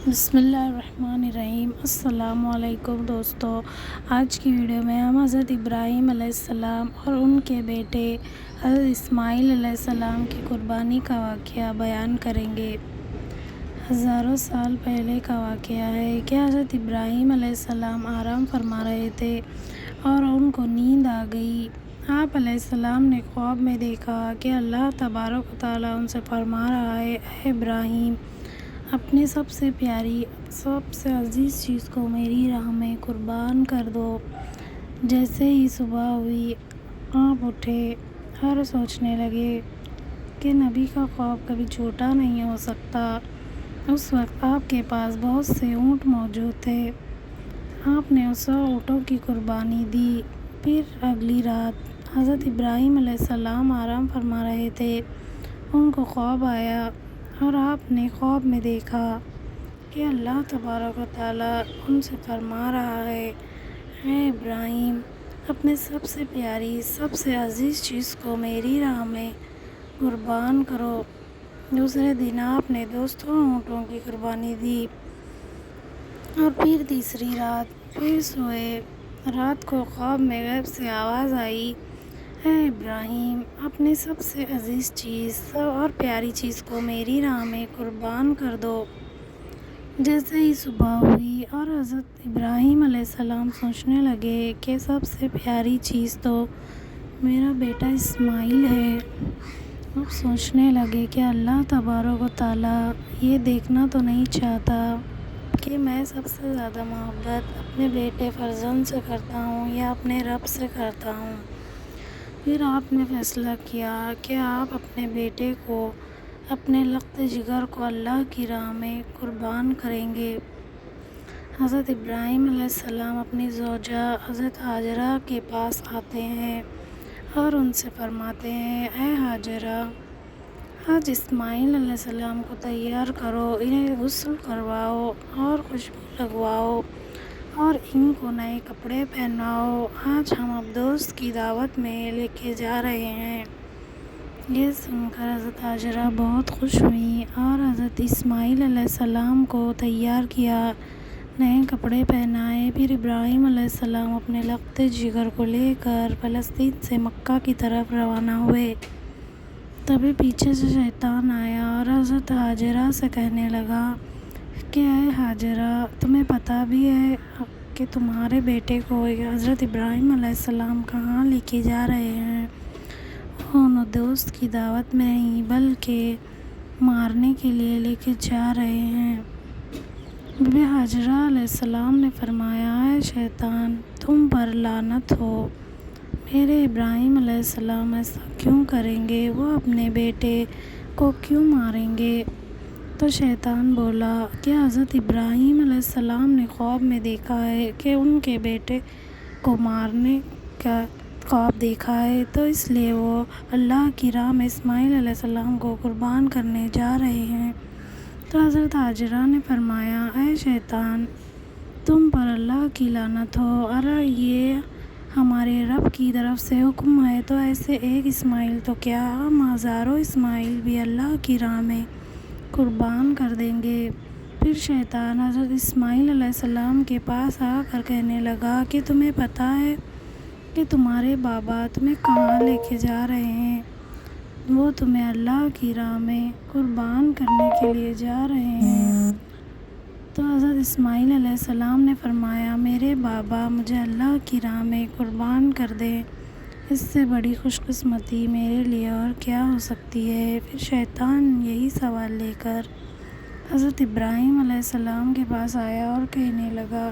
بسم اللہ الرحمن الرحیم۔ السلام علیکم دوستو، آج کی ویڈیو میں ہم حضرت ابراہیم علیہ السلام اور ان کے بیٹے حضرت اسماعیل علیہ السلام کی قربانی کا واقعہ بیان کریں گے۔ ہزاروں سال پہلے کا واقعہ ہے کہ حضرت ابراہیم علیہ السلام آرام فرما رہے تھے اور ان کو نیند آ گئی۔ آپ علیہ السلام نے خواب میں دیکھا کہ اللہ تبارک و تعالیٰ ان سے فرما رہا ہے، اے ابراہیم، اپنی سب سے پیاری، سب سے عزیز چیز کو میری راہ میں قربان کر دو۔ جیسے ہی صبح ہوئی، آپ اٹھے اور سوچنے لگے کہ نبی کا خواب کبھی جھوٹا نہیں ہو سکتا۔ اس وقت آپ کے پاس بہت سے اونٹ موجود تھے۔ آپ نے اس اونٹوں کی قربانی دی۔ پھر اگلی رات حضرت ابراہیم علیہ السلام آرام فرما رہے تھے، ان کو خواب آیا اور آپ نے خواب میں دیکھا کہ اللہ تبارک و تعالیٰ ان سے فرما رہا ہے، اے ابراہیم، اپنے سب سے پیاری، سب سے عزیز چیز کو میری راہ میں قربان کرو۔ دوسرے دن آپ نے 200 اونٹوں کی قربانی دی اور پھر تیسری رات پھر سوئے۔ رات کو خواب میں غیب سے آواز آئی، اے ابراہیم، اپنی سب سے عزیز چیز اور پیاری چیز کو میری راہ میں قربان کر دو۔ جیسے ہی صبح ہوئی اور حضرت ابراہیم علیہ السلام سوچنے لگے کہ سب سے پیاری چیز تو میرا بیٹا اسماعیل ہے، اب سوچنے لگے کہ اللہ تبارک و تعالیٰ یہ دیکھنا تو نہیں چاہتا کہ میں سب سے زیادہ محبت اپنے بیٹے فرزند سے کرتا ہوں یا اپنے رب سے کرتا ہوں۔ پھر آپ نے فیصلہ کیا کہ آپ اپنے بیٹے کو، اپنے لخت جگر کو اللہ کی راہ میں قربان کریں گے۔ حضرت ابراہیم علیہ السلام اپنی زوجہ حضرت ہاجرہ کے پاس آتے ہیں اور ان سے فرماتے ہیں، اے ہاجرہ، آج اسماعیل علیہ السلام کو تیار کرو، انہیں غسل کرواؤ اور خوشبو لگواؤ اور ان کو نئے کپڑے پہناؤ، آج ہم اب دوست کی دعوت میں لے کے جا رہے ہیں۔ یہ سن کر حضرت ہاجرہ بہت خوش ہوئیں اور حضرت اسماعیل علیہ السلام کو تیار کیا، نئے کپڑے پہنائے۔ پھر ابراہیم علیہ السلام اپنے لخت جگر کو لے کر فلسطین سے مکہ کی طرف روانہ ہوئے۔ تبھی پیچھے سے شیطان آیا اور حضرت ہاجرہ سے کہنے لگا کہ اے ہاجرہ، تمہیں پتہ بھی ہے کہ تمہارے بیٹے کو حضرت ابراہیم علیہ السلام کہاں لے کے جا رہے ہیں؟ وہ انہیں دوست کی دعوت میں نہیں بلکہ مارنے کے لیے لے کے جا رہے ہیں۔ بی بی ہاجرہ علیہ السلام نے فرمایا، اے شیطان، تم پر لعنت ہو، میرے ابراہیم علیہ السلام ایسا کیوں کریں گے؟ وہ اپنے بیٹے کو کیوں ماریں گے؟ تو شیطان بولا کہ حضرت ابراہیم علیہ السلام نے خواب میں دیکھا ہے کہ ان کے بیٹے کو مارنے کا خواب دیکھا ہے، تو اس لیے وہ اللہ کی راہ میں اسماعیل علیہ السلام کو قربان کرنے جا رہے ہیں۔ تو حضرت ہاجرہ نے فرمایا، اے شیطان، تم پر اللہ کی لعنت ہو، اور یہ ہمارے رب کی طرف سے حکم ہے، تو ایسے ایک اسماعیل تو کیا، ہم ہزاروں اسماعیل بھی اللہ کی راہ میں قربان کر دیں گے۔ پھر شیطان حضرت اسماعیل علیہ السلام کے پاس آ کر کہنے لگا کہ تمہیں پتہ ہے کہ تمہارے بابا تمہیں کہاں لے کے جا رہے ہیں؟ وہ تمہیں اللہ کی راہ میں قربان کرنے کے لیے جا رہے ہیں۔ تو حضرت اسماعیل علیہ السلام نے فرمایا، میرے بابا مجھے اللہ کی راہ میں قربان کر دیں، اس سے بڑی خوش قسمتی میرے لیے اور کیا ہو سکتی ہے؟ پھر شیطان یہی سوال لے کر حضرت ابراہیم علیہ السلام کے پاس آیا اور کہنے لگا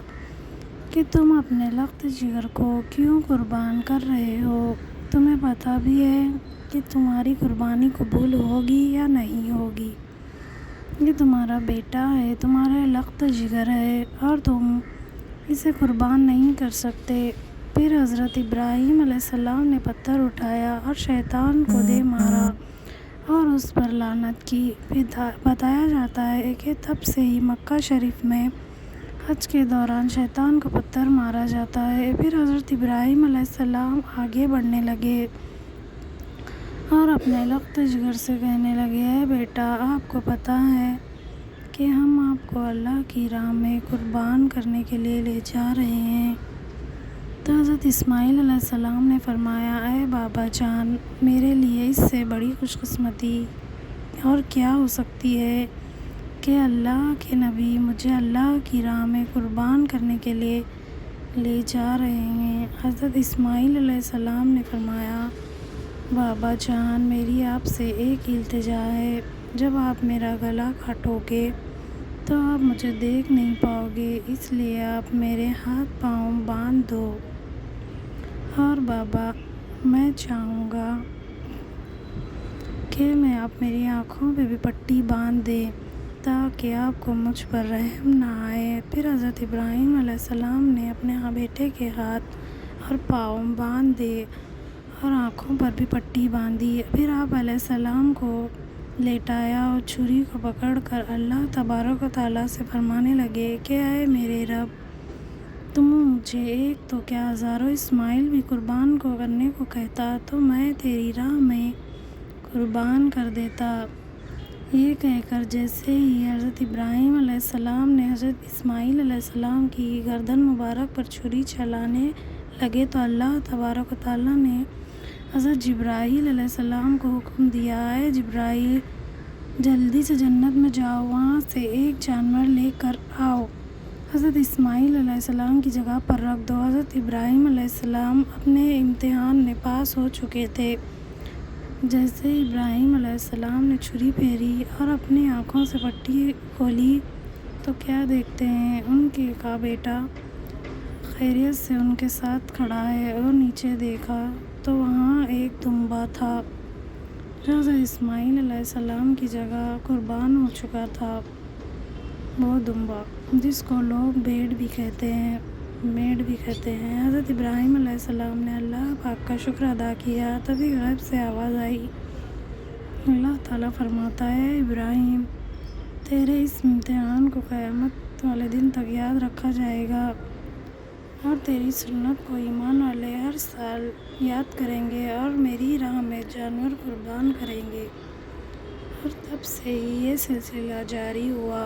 کہ تم اپنے لخت جگر کو کیوں قربان کر رہے ہو؟ تمہیں پتہ بھی ہے کہ تمہاری قربانی قبول ہوگی یا نہیں ہوگی؟ یہ تمہارا بیٹا ہے، تمہارا لخت جگر ہے اور تم اسے قربان نہیں کر سکتے۔ پھر حضرت ابراہیم علیہ السلام نے پتھر اٹھایا اور شیطان کو دے مارا اور اس پر لعنت کی۔ پھر بتایا جاتا ہے کہ تب سے ہی مکہ شریف میں حج کے دوران شیطان کو پتھر مارا جاتا ہے۔ پھر حضرت ابراہیم علیہ السلام آگے بڑھنے لگے اور اپنے لخت جگر سے کہنے لگے، اے بیٹا، آپ کو پتہ ہے کہ ہم آپ کو اللہ کی راہ میں قربان کرنے کے لیے لے جا رہے ہیں۔ تو حضرت اسماعیل علیہ السلام نے فرمایا، اے بابا جان، میرے لیے اس سے بڑی خوش قسمتی اور کیا ہو سکتی ہے کہ اللہ کے نبی مجھے اللہ کی راہ میں قربان کرنے کے لیے لے جا رہے ہیں۔ حضرت اسماعیل علیہ السلام نے فرمایا، بابا جان، میری آپ سے ایک التجا ہے، جب آپ میرا گلا کاٹو گے تو آپ مجھے دیکھ نہیں پاؤ گے، اس لیے آپ میرے ہاتھ پاؤں باندھ دو۔ اور بابا، میں چاہوں گا کہ آپ میری آنکھوں پہ بھی پٹی باندھ دیں تاکہ آپ کو مجھ پر رحم نہ آئے۔ پھر حضرت ابراہیم علیہ السلام نے اپنے بیٹے کے ہاتھ اور پاؤں باندھ دے اور آنکھوں پر بھی پٹی باندھی۔ پھر آپ علیہ السلام کو لیٹایا اور چھری کو پکڑ کر اللہ تبارک و تعالیٰ سے فرمانے لگے کہ اے میرے رب، تم مجھے ایک تو کیا ہزاروں اسماعیل بھی قربان کرنے کو کہتا تو میں تیری راہ میں قربان کر دیتا۔ یہ کہہ کر جیسے ہی حضرت ابراہیم علیہ السلام نے حضرت اسماعیل علیہ السلام کی گردن مبارک پر چھری چلانے لگے تو اللہ تبارک و تعالیٰ نے حضرت جبرائیل علیہ السلام کو حکم دیا، اے جبرائیل، جلدی سے جنت میں جاؤ، وہاں سے ایک جانور لے کر آؤ، حضرت اسماعیل علیہ السلام کی جگہ پر رکھ دو۔ حضرت ابراہیم علیہ السلام اپنے امتحان میں پاس ہو چکے تھے۔ جیسے ابراہیم علیہ السلام نے چھری پھیری اور اپنی آنکھوں سے پٹی کھولی تو کیا دیکھتے ہیں، ان کا بیٹا خیریت سے ان کے ساتھ کھڑا ہے، اور نیچے دیکھا تو وہاں ایک دمبا تھا جو حضرت اسماعیل علیہ السلام کی جگہ قربان ہو چکا تھا۔ وہ دمبا جس کو لوگ بھیڑ بھی کہتے ہیں، میڑ بھی کہتے ہیں۔ حضرت ابراہیم علیہ السلام نے اللہ پاک کا شکر ادا کیا، تبھی غیب سے آواز آئی، اللہ تعالیٰ فرماتا ہے، اے ابراہیم، تیرے اس امتحان کو قیامت والے دن تک یاد رکھا جائے گا، اور تیری سنت کو ایمان والے ہر سال یاد کریں گے اور میری راہ میں جانور قربان کریں گے۔ اور تب سے ہی یہ سلسلہ جاری ہوا۔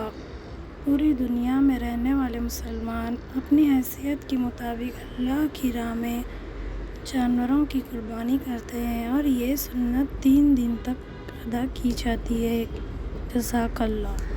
پوری دنیا میں رہنے والے مسلمان اپنی حیثیت کے مطابق اللہ کی راہ میں جانوروں کی قربانی کرتے ہیں، اور یہ سنت 3 دن تک ادا کی جاتی ہے۔ جزاک اللہ۔